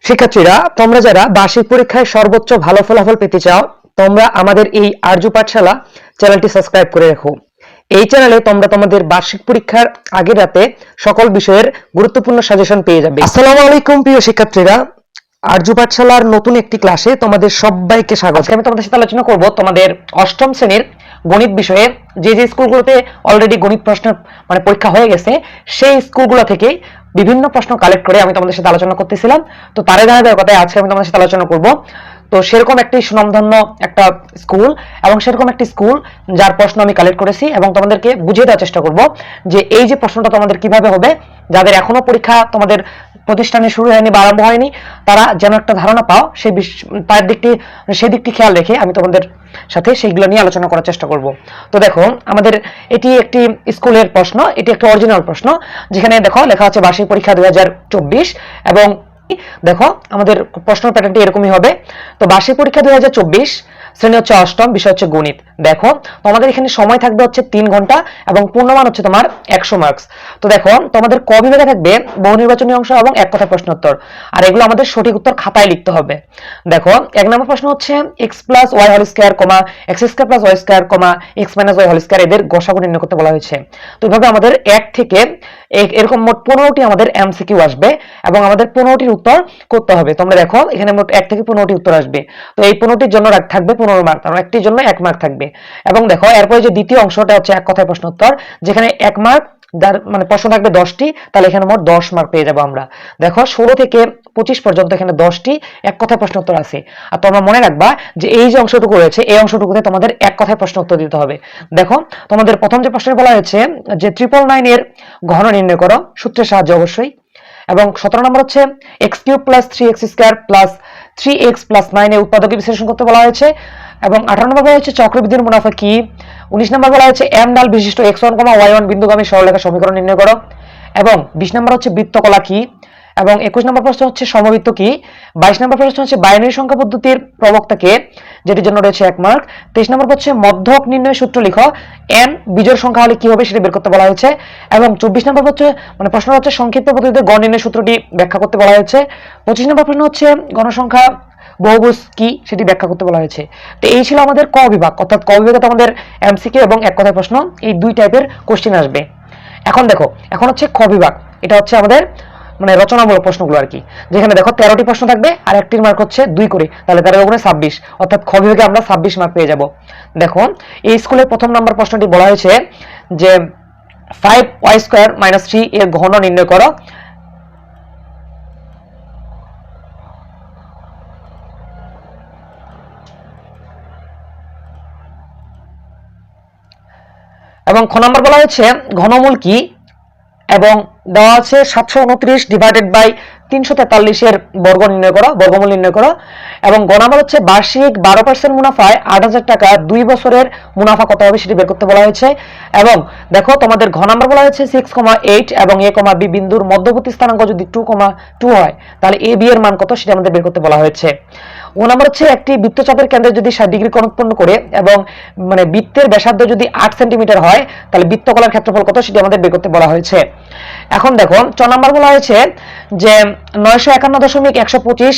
শিক্ষার্থীরা, তোমরা যারা বার্ষিক পরীক্ষায় সর্বোচ্চ ভালো ফলাফল পেতে চাও, তোমরা আমাদের এই আর্য পাঠশালা চ্যানেলটি সাবস্ক্রাইব করে রাখো। এই চ্যানেলে তোমরা তোমাদের বার্ষিক পরীক্ষার আগের রাতে সকল বিষয়ের গুরুত্বপূর্ণ সাজেশন পেয়ে যাবে। আসসালামু আলাইকুম প্রিয় শিক্ষার্থীরা, আর্য পাঠশালার নতুন একটি ক্লাসে তোমাদের সবাইকে স্বাগত। আমি তোমাদের সাথে আলোচনা করব তোমাদের অষ্টম শ্রেণীর গণিত বিষয়ে যে স্কুলগুলোতে অলরেডি গণিত প্রশ্ন পরীক্ষা হয়ে গেছে, সেই স্কুলগুলো থেকে বিভিন্ন প্রশ্ন কালেক্ট করে আমি তোমাদের সাথে আলোচনা করতেছিলাম। তো তার ধারাবাহিকতায় আজকে আমি তোমাদের সাথে আলোচনা করব তো সেরকম একটি সুনামধন্য একটা স্কুল এবং সেরকম একটি স্কুল যার প্রশ্ন আমি কালেক্ট করেছি এবং তোমাদেরকে বুঝিয়ে দেওয়ার চেষ্টা করব যে এই যে প্রশ্নটা তোমাদের কিভাবে হবে, যাদের এখনো পরীক্ষা তোমাদের প্রতিষ্ঠানে শুরু হয়নি বা আরম্ভ হয়নি, তারা যেন একটা ধারণা পাও সেই দিকটি খেয়াল রেখে আমি তোমাদের সাথে সেইগুলো নিয়ে আলোচনা করার চেষ্টা করব। তো দেখো, আমাদের এটি একটি স্কুলের প্রশ্ন, এটি একটা অরিজিনাল প্রশ্ন, যেখানে দেখো লেখা আছে বার্ষিক পরীক্ষা 2024 এবং দেখো আমাদের প্রশ্ন প্যাটার্নটি এরকমই হবে। তো বার্ষিক পরীক্ষা 2024, শ্রেণী হচ্ছে অষ্টম, বিষয় হচ্ছে গণিত। দেখো তোমাদের এখানে সময় থাকবে হচ্ছে 3 ঘন্টা এবং পূর্ণমান হচ্ছে তোমার 100 মার্কস। তো দেখো তোমাদের ক বিভাগে থাকবে বহু নির্বাচনী অংশ এবং এক কথায় প্রশ্ন উত্তর, আর এগুলো আমাদের সঠিক উত্তর খাতায় লিখতে হবে। দেখো 1 নম্বর প্রশ্ন হচ্ছে x plus Y whole square comma X square plus Y square comma X minus Y whole square, এদের গসাগু নির্ণয় করতে বলা হয়েছে। তো এইভাবে আমাদের 1 থেকে এরকম মোট 15টি আমাদের এমসিকিউ আসবে এবং আমাদের 15টির উত্তর করতে হবে। তোমরা দেখো এখানে মোট 1 থেকে 15টি উত্তর আসবে। তো এই 15টির জন্য থাকবে 15 মার্ক, কারণ একটির জন্য 1 মার্ক থাকবে। এবং দেখো এরপরে যে দ্বিতীয় অংশটা হচ্ছে এক কথায় প্রশ্ন উত্তর, যেখানে 1 মার্ক, যার প্রশ্ন থাকবে 10টি, তাহলে এখানে মোট 10 মার্ক পেয়ে যাবো আমরা। দেখো 16 থেকে 25 পর্যন্ত এখানে 10টি এক কথায় প্রশ্ন উত্তর আছে। আর তোমরা মনে রাখবা যে এই যে অংশটুকু রয়েছে, এই অংশটুকুতে তোমাদের এক কথায় প্রশ্ন উত্তর দিতে হবে। দেখো তোমাদের প্রথম যে প্রশ্নে বলা হয়েছে যে 999 এর ঘন নির্ণয় করো, সূত্রের সাহায্যে অবশ্যই। এবং 17 নম্বর হচ্ছে x cube plus 3x square plus 3x plus 9 এর উৎপাদকে বিশ্লেষণ করতে বলা হয়েছে। এবং 18 নম্বর বলা হচ্ছে চক্রবৃদ্ধির মুনাফা কি। 19 নম্বর বলা হচ্ছে এম ডাল বিশিষ্ট x1, y1 বিন্দুগামী সরলরেখা সমীকরণ নির্ণয় করো। এবং 20 নম্বর হচ্ছে বৃত্তকলা কি। এবং 21 নম্বর প্রশ্ন হচ্ছে সমবৃত্ত কি। 22 নম্বর প্রশ্ন হচ্ছে বাইনারি সংখ্যা পদ্ধতির প্রবক্তা কে, যেটির জন্য রয়েছে 1 মার্ক। 23 নম্বর হচ্ছে মধ্যক নির্ণয় সূত্র লিখো, n বিজোড় সংখ্যা হলে কি হবে সেটা বের করতে বলা হয়েছে। এবং 24 নম্বর হচ্ছে প্রশ্ন হচ্ছে সংক্ষিপ্ত পদ্ধতিতে গড় নির্ণয় সূত্রটি ব্যাখ্যা করতে বলা হয়েছে। 25 নম্বর প্রশ্ন হচ্ছে গণসংখ্যা বহুভুজ কি, সেটি ব্যাখ্যা করতে বলা হয়েছে। তো এই ছিল আমাদের ক বিভাগ, অর্থাৎ ক বিভাগে আমাদের এমসিকিউ এবং এক কথায় প্রশ্ন, এই দুই টাইপের কোশ্চেন আসবে। এখন দেখো, এখন হচ্ছে খ বিভাগ, এটা হচ্ছে আমাদের রচনামূলক প্রশ্নগুলো আর কি, যেখানে দেখো 13টি প্রশ্ন থাকবে আর একটির মার্ক হচ্ছে 2 করে, তাহলে 13 গুণে 26, অর্থাৎ খ বিভাগে আমরা 26 মার্ক পেয়ে যাব। দেখো এই স্কুলের প্রথম নাম্বার প্রশ্নটি বলা হয়েছে যে 5y স্কয়ার মাইনাস 3 এর ঘন নির্ণয় করো। এবং খ নম্বর বলা হয়েছে ঘনমূল কি, এবং দেওয়া আছে 729 ডিভাইডেড বাই 343 এর বর্গমূল নির্ণয় করো। এবং গ নম্বর হচ্ছে বার্ষিক 12% মুনাফায় 8,000 টাকা 2 বছরের মুনাফা কত হবে সেটি বের করতে বলা হয়েছে। এবং দেখো তোমাদের ঘ নম্বর বলা হয়েছে 6,8 এবং a, b বিন্দুর মধ্যবর্তী স্থানাঙ্ক যদি 2,2 হয়, তাহলে a b এর মান কত সেটা আমাদের বের করতে বলা হয়েছে। ও নম্বর হচ্ছে একটি বৃত্তচাপের কেন্দ্রে যদি 60 ডিগ্রি কোণ উৎপন্ন করে এবং বৃত্তের ব্যাসার্ধ যদি 8 সেন্টিমিটার হয়, তাহলে বৃত্তকলার ক্ষেত্রফল কত সেটি আমাদের বের করতে বলা হয়েছে। এখন দেখো 4 নম্বর বলা হয়েছে যে 951.125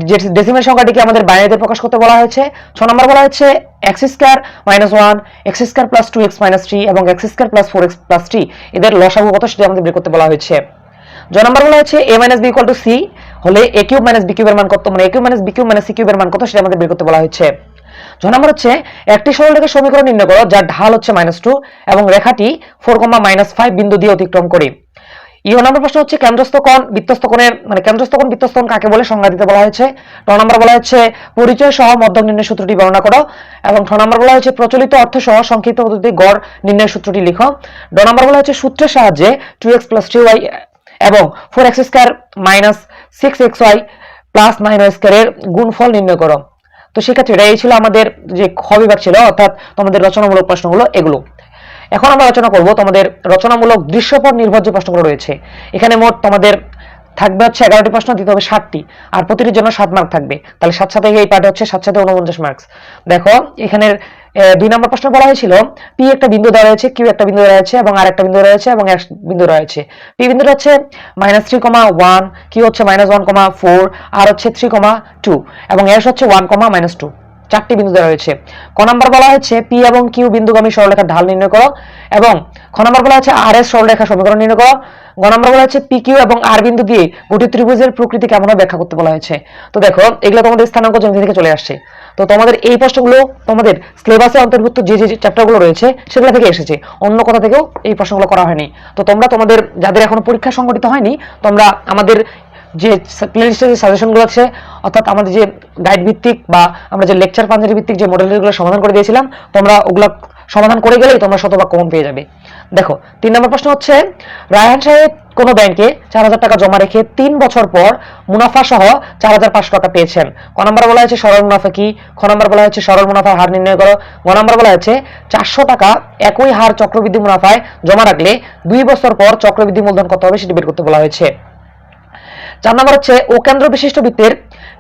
যে ডেসিমেল সংখ্যাটিকে আমাদের বাইনারিতে প্রকাশ করতে বলা হয়েছে। 6 নম্বর বলা হয়েছে x square minus 1, x square plus 2x minus 3 এবং x square plus 4x plus 3 এদের লসাগু কত সেটি আমাদের বের করতে বলা হয়েছে। জ নম্বর বলা হয়েছে a minus b equal to c হলে a কিউব মাইনাস b কিউবের মান কত, a cube minus b cube minus c কিউবের মান কত সেটা আমাদের বের করতে বলা হয়েছে। জ নম্বর হচ্ছে একটি সরলরেখার সমীকরণ নির্ণয় করো যার ঢাল হচ্ছে -2 এবং রেখাটি 4,-5 বিন্দু দিয়ে অতিক্রম করে। ইও নম্বর প্রশ্ন হচ্ছে কেন্দ্রস্থ কোণ বৃত্তস্থ কোণের কেন্দ্রস্থ কোণ বৃত্তস্থ কোণ কাকে বলে সংজ্ঞা দিতে বলা হয়েছে। ট নম্বর বলা হচ্ছে পরিচয় সহ মধ্যক নির্ণয় সূত্রটি বর্ণনা করো। এবং ঠ নম্বর বলা হয়েছে প্রচলিত অর্থ সহ সংক্ষিপ্ত পদ্ধতিতে গড় নির্ণয় সূত্রটি লিখো। ড নম্বর বলা হচ্ছে সূত্রের সাহায্যে 2x + 3y এবং 4x square minus 6xy plus 9y স্কয়ারের গুণফল নির্ণয় করো। তো শিক্ষার্থীরা এই ছিল আমাদের যে খ বিভাগ ছিল, অর্থাৎ তোমাদের রচনামূলক প্রশ্নগুলো এগুলো। এখন আমরা আলোচনা করব তোমাদের রচনামূলক দৃশ্যপট নির্ভর যে প্রশ্নগুলো রয়েছে। এখানে মোট তোমাদের থাকবে হচ্ছে 11টি প্রশ্ন, দিতে হবে 60টি, আর প্রতিটির জন্য 7 মার্ক থাকবে। তাহলে 7 সাথে এই পার্টে হচ্ছে 7 সাথে 49 মার্কস। দেখো এখানের 2 নম্বর প্রশ্ন বলা হয়েছিল পি একটা বিন্দু দেওয়া রয়েছে, কিউ একটা বিন্দু দেওয়া রয়েছে এবং আর একটা বিন্দু রয়েছে এবং এক বিন্দু রয়েছে। পি বিন্দুটা হচ্ছে -3,1, কিউ হচ্ছে -1,4, আর হচ্ছে 3,2 এবং এস হচ্ছে 1,-2। 4টি বিন্দু দেওয়া রয়েছে। ক নাম্বার বলা হচ্ছে পি এবং কিউ বিন্দুগামী সরলরেখার ঢাল নির্ণয় করো এবং খ নাম্বার বলা হচ্ছে আর এস সরলরেখা সমীকরণ নির্ণয় করো। গ নাম্বার বলা হচ্ছে পি কিউ এবং আর বিন্দু দিয়ে গঠিত ত্রিভুজের প্রকৃতি কেমন হয় ব্যাখ্যা করতে বলা হয়েছে। তো দেখো এগুলো তোমাদের স্থানাঙ্ক জ্যামিতি থেকে চলে আসছে। তো তোমাদের এই প্রশ্নগুলো তোমাদের সিলেবাসে অন্তর্ভুক্ত যে যে চ্যাপ্টারগুলো রয়েছে সেগুলো থেকে এসেছে, অন্য কথা থেকেও এই প্রশ্নগুলো করা হয়নি। তো তোমরা তোমাদের যাদের এখনো পরীক্ষা সংগঠিত হয়নি, তোমরা আমাদের যে প্লেলিস্টে যে সাজেশনগুলো আছে, অর্থাৎ আমাদের যে গাইড ভিত্তিক বা আমরা যে লেকচার পাঞ্জাবি ভিত্তিক যে মডেলগুলো সমাধান করে দিয়েছিলাম, তোমরা ওগুলো সমাধান করে গেলেই তোমরা শতভাগ কমন পেয়ে যাবে। দেখো 3 নম্বর প্রশ্ন হচ্ছে রায়হান সাহেব কোনো ব্যাংকে 4,000 টাকা জমা রেখে 3 বছর পর মুনাফা সহ 4,500 টাকা পেয়েছেন। ক নম্বর বলা হয়েছে সরল মুনাফা কি? খ নম্বর বলা হয়েছে সরল মুনাফার হার নির্ণয় করো। গ নম্বর বলা হয়েছে 400 টাকা একই হার চক্রবৃদ্ধি মুনাফায় জমা রাখলে 2 বছর পর চক্রবৃদ্ধি মূলধন কত হবে সেটি বের করতে বলা হয়েছে। 4 নম্বর হচ্ছে ও কেন্দ্র বিশিষ্ট বৃত্তের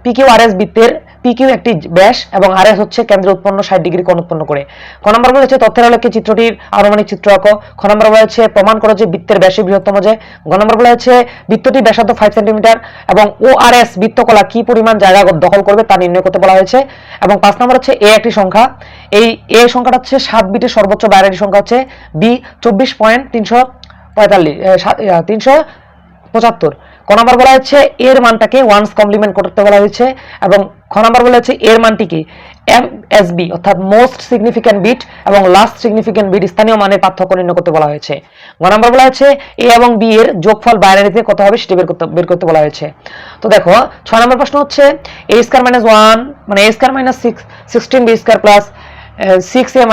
PQRS বৃত্তের PQ একটি ব্যাস এবং RS হচ্ছে কেন্দ্রে উৎপন্ন 60 ডিগ্রি কোণ উৎপন্ন করে। ক নম্বর বলেছে তথ্যের আলোকে চিত্রটির আনুমানিক চিত্র আঁকো। খ নম্বর বলেছে প্রমাণ করো যে বৃত্তের ব্যাসই বৃহত্তম যে। গ নম্বর বলেছে বৃত্তটি ব্যাসার্ধ 5 সেন্টিমিটার এবং ORS বৃত্তকলা কি পরিমাণ জায়গা দখল করবে তা নির্ণয় করতে বলা হয়েছে। এবং 5 নম্বর হচ্ছে এ একটি সংখ্যা, এই এ সংখ্যাটা হচ্ছে 7 বিটের সর্বোচ্চ বাইনারি সংখ্যা হচ্ছে বি 24.375। ক নাম্বার বলা হচ্ছে এর মানটাকে ওয়ান্স কমপ্লিমেন্ট করতে বলা হয়েছে এবং খ নাম্বার বলা হচ্ছে এর মানটিকে MSB অর্থাৎ মোস্ট সিগনিফিক্যান্ট বিট এবং লাস্ট সিগনিফিক্যান্ট বিট স্থানীয় মানের পার্থক্য নির্ণয় করতে বলা হয়েছে। গ নাম্বার বলা হচ্ছে এ এবং বি এর যোগফল বাইনারিতে কত হবে সেটি বের করতে বলা হয়েছে। তো দেখো 6 নম্বর প্রশ্ন হচ্ছে a² - 1 মানে a² - 16 b² + 6a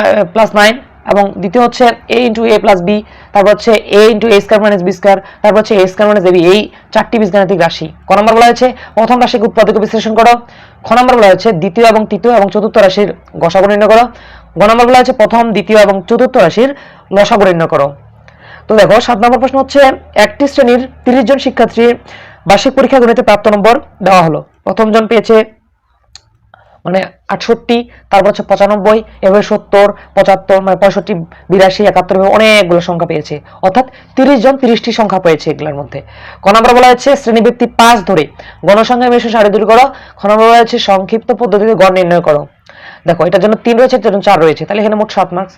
+ 9 এবং দ্বিতীয় হচ্ছে a × a + b, তারপর হচ্ছে a × a² - b², তারপর হচ্ছে a² - ab, এই 4টি বীজগাণিতিক রাশি। ক নম্বর বলা হয়েছে প্রথম রাশিকে উৎপাদক বিশ্লেষণ করো। খ নম্বর বলা হয়েছে দ্বিতীয় এবং তৃতীয় এবং চতুর্থ রাশির গসাগু নির্ণয় করো। গ নম্বর বলা হয়েছে প্রথম দ্বিতীয় এবং চতুর্থ রাশির লসাগু নির্ণয় করো। তো দেখো 7 নম্বর প্রশ্ন হচ্ছে একটি শ্রেণীর 30 জন শিক্ষার্থীর বার্ষিক পরীক্ষা গণিতে প্রাপ্ত নম্বর দেওয়া হলো। প্রথম জন পেয়েছে মানে 68, তারপর হচ্ছে 95, এভাবে 70, 75, মানে 65, 82, 71 অনেকগুলো সংখ্যা পেয়েছে, অর্থাৎ 30 জন 30টি সংখ্যা পেয়েছে এগুলোর মধ্যে। ক নম্বর বলা হচ্ছে শ্রেণীবৃত্তি 5 ধরে গণসংখ্যা মিশ্র সারি দূর করো। খ নম্বর বলা হচ্ছে সংক্ষিপ্ত পদ্ধতিতে গড় নির্ণয় করো। দেখো এটার জন্য 3 রয়েছে, এটার জন্য 4 রয়েছে, তাহলে এখানে মোট 7 মার্কস।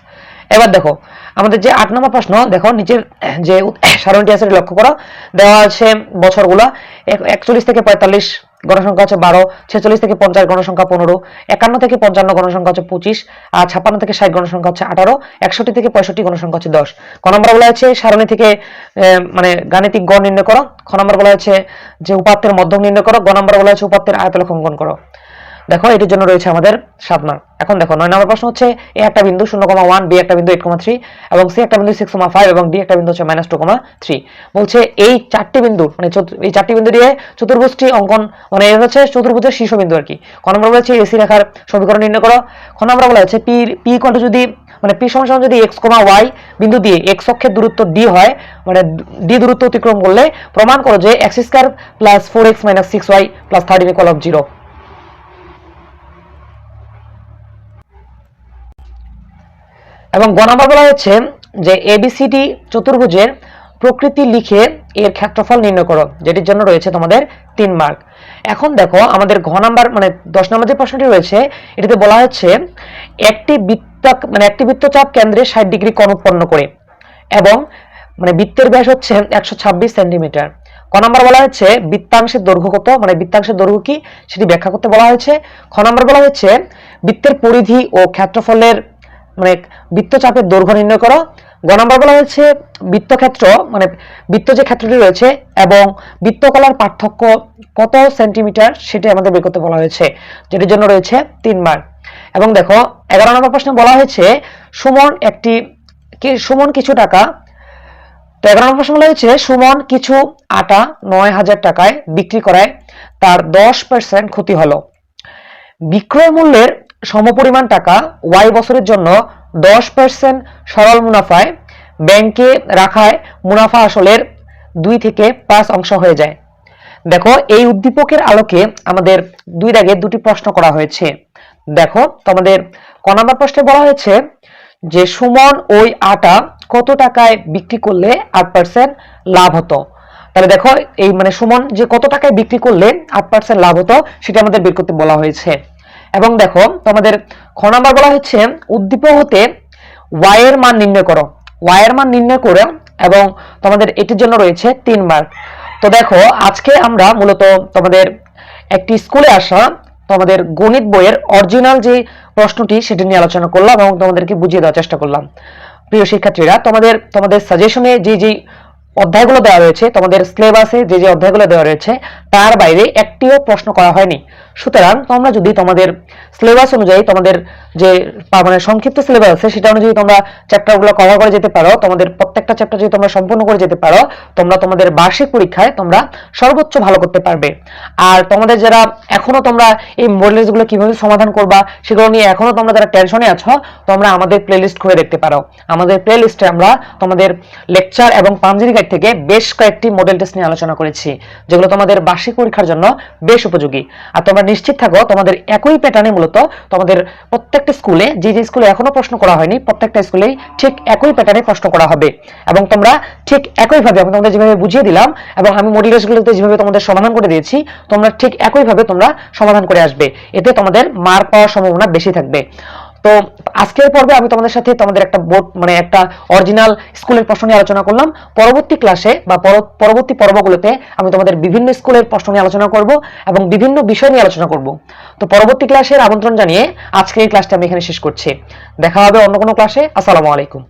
এবার দেখো আমাদের যে 8 নম্বর প্রশ্ন, দেখো নিচের যে সারণীটি আছে লক্ষ্য করো, দেওয়া আছে বছরগুলো 41 থেকে 45 গণসংখ্যা হচ্ছে 12, 46 থেকে 50 গণসংখ্যা 15, 51 থেকে 55 গণসংখ্যা হচ্ছে 25, আর 56 থেকে 60 গণসংখ্যা হচ্ছে 18, 61 থেকে 65 গণসংখ্যা হচ্ছে 10। ক নম্বর বলা হচ্ছে সারণী থেকে মানে গাণিতিক গড় নির্ণয় করো। খ নম্বর বলা হচ্ছে যে উপাত্তের মধ্যক নির্ণয় করো। গ নম্বর বলা হচ্ছে উপাত্তের আয়তলেখ অঙ্কন করো। দেখো এটির জন্য রয়েছে আমাদের 7 মার্ক। এখন দেখো 9 নম্বর প্রশ্ন হচ্ছে এ একটা বিন্দু 0,1, বি একটা বিন্দু 8,3 এবং সি একটা বিন্দু 6,5 এবং ডি একটা বিন্দু হচ্ছে -2,3। বলছে এই 4টি বিন্দু মানে এই 4টি বিন্দু দিয়ে চতুর্ভুজটি অঙ্কন, মানে এটা হচ্ছে চতুর্ভুজের শীর্ষবিন্দু আর কি। ক নম্বর বলা হচ্ছে এসি রেখার সমীকরণ নির্ণয় করো। খ নম্বর বলা হচ্ছে পি ইকুয়াল টু যদি মানে পি সমান যদি x, y বিন্দু দিয়ে x অক্ষের দূরত্ব d হয়, মানে d দূরত্ব অতিক্রম করলে প্রমাণ করো যে x² + 4x - 6y + 13 = 0। এবং গ নম্বর বলা হচ্ছে যে এবিসিডি চতুর্ভুজের প্রকৃতি লিখে এর ক্ষেত্রফল নির্ণয় করো, যেটির জন্য রয়েছে তোমাদের 3 মার্ক। এখন দেখো আমাদের ঘ নাম্বার মানে 10 নম্বর যে প্রশ্নটি রয়েছে এটিতে বলা হচ্ছে একটি বৃত্তচাপ কেন্দ্রে 60 ডিগ্রি কোণ উৎপন্ন করে এবং মানে বৃত্তের ব্যাস হচ্ছে 126 সেন্টিমিটার। ক নম্বর বলা হচ্ছে বৃত্তাংশের দৈর্ঘ্য কত, মানে বৃত্তাংশের দৈর্ঘ্য কি সেটি ব্যাখ্যা করতে বলা হয়েছে। খ নম্বর বলা হচ্ছে বৃত্তের পরিধি ও ক্ষেত্রফলের মানে বৃত্তচাপের দৈর্ঘ্য নির্ণয় করো। গ নম্বর বলা হয়েছে বৃত্তক্ষেত্র মানে বৃত্ত যে ক্ষেত্রটি রয়েছে এবং বৃত্তকলার পার্থক্য কত সেন্টিমিটার সেটি আমাদের বের করতে বলা হয়েছে, যেটির জন্য রয়েছে 3 মার্ক। এবং দেখো 11 নম্বর প্রশ্নে বলা হয়েছে সুমন কিছু টাকা, তো 11 নম্বর প্রশ্ন বলা হয়েছে সুমন কিছু আটা 9,000 টাকায় বিক্রি করায় তার 10% ক্ষতি হলো। বিক্রয় মূল্যের সমপরিমাণ টাকা y বছরের জন্য 10% সরল মুনাফায় ব্যাংকে রাখায় মুনাফা আসলের 2 থেকে 5 অংশ হয়ে যায়। দেখো এই উদ্দীপকের আলোকে আমাদের 2 দাগে 2টি প্রশ্ন করা হয়েছে। দেখো তোমাদের ক নাম্বার প্রশ্নে বলা হয়েছে যে সুমন ওই আটা কত টাকায় বিক্রি করলে 8% লাভ হতো। তাহলে দেখো এই মানে সুমন যে কত টাকায় বিক্রি করলে 8% লাভ হতো সেটা আমাদের বের করতে বলা হয়েছে। এবং দেখো তোমাদের খ নাম্বার বলা হচ্ছে উদ্দীপক হতে y এর মান নির্ণয় করো। y এর মান নির্ণয় করে এবং তোমাদের এটির জন্য রয়েছে 3 মার্ক। তো দেখো আজকে আমরা মূলত তোমাদের একটি স্কুলে আসা তোমাদের গণিত বইয়ের অরিজিনাল যে প্রশ্নটি সেটি নিয়ে আলোচনা করলাম এবং তোমাদেরকে বুঝিয়ে দেওয়ার চেষ্টা করলাম। প্রিয় শিক্ষার্থীরা, তোমাদের সাজেশনে যে অধ্যায়গুলো দেওয়া রয়েছে, তোমাদের সিলেবাসে যে অধ্যায়গুলো দেওয়া রয়েছে তার বাইরে একটিও প্রশ্ন করা হয়নি। সুতরাং তোমরা যদি তোমাদের সিলেবাস অনুযায়ী তোমাদের যে মানে সংক্ষিপ্ত সিলেবাস আছে সেটা অনুযায়ী তোমরা চ্যাপ্টারগুলো কভার করে যেতে পারো, তোমাদের প্রত্যেকটা চ্যাপ্টার যদি তোমরা সম্পূর্ণ করে যেতে পারো, তোমরা তোমাদের বার্ষিক পরীক্ষায় তোমরা সর্বোচ্চ ভালো করতে পারবে। আর তোমাদের যারা এখনো তোমরা এই মডেলগুলো কিভাবে সমাধান করবা সেগুলো নিয়ে এখনো তোমরা যারা টেনশনে আছো, তোমরা আমাদের প্লেলিস্ট খুলে দেখতে পারো। আমাদের প্লেলিস্টে আমরা তোমাদের লেকচার এবং পাঞ্জেরি গাইড থেকে বেশ কয়েকটি মডেল টেস্ট নিয়ে আলোচনা করেছি, যেগুলো তোমাদের বার্ষিক পরীক্ষার জন্য বেশ উপযোগী। আর তোমরা নিশ্চিত থাকো তোমাদের একই প্যাটার্নে মূলত তোমাদের প্রত্যেকটা স্কুলে যে স্কুলে এখনো প্রশ্ন করা হয়নি প্রত্যেকটা স্কুলেই ঠিক একই প্যাটার্নে প্রশ্ন করা হবে এবং তোমরা ঠিক একইভাবে আমি তোমাদের যেভাবে বুঝিয়ে দিলাম এবং আমি মডেল টেস্টগুলোতে যেভাবে তোমাদের সমাধান করে দিয়েছি তোমরা ঠিক একইভাবে তোমরা সমাধান করে আসবে। এতে তোমাদের মার্ক পাওয়ার সম্ভাবনা বেশি থাকবে। তো আজকের পর্বে আমি তোমাদের সাথে তোমাদের একটা বোর্ড মানে একটা অরিজিনাল স্কুলের প্রশ্ন নিয়ে আলোচনা করলাম। পরবর্তী ক্লাসে বা পরবর্তী পর্বগুলোতে আমি তোমাদের বিভিন্ন স্কুলের প্রশ্ন নিয়ে আলোচনা করব এবং বিভিন্ন বিষয় নিয়ে আলোচনা করব। তো পরবর্তী ক্লাসের আমন্ত্রণ জানিয়ে আজকের এই ক্লাসটা আমি এখানে শেষ করছি। দেখা হবে অন্য কোনো ক্লাসে। আসসালামু আলাইকুম।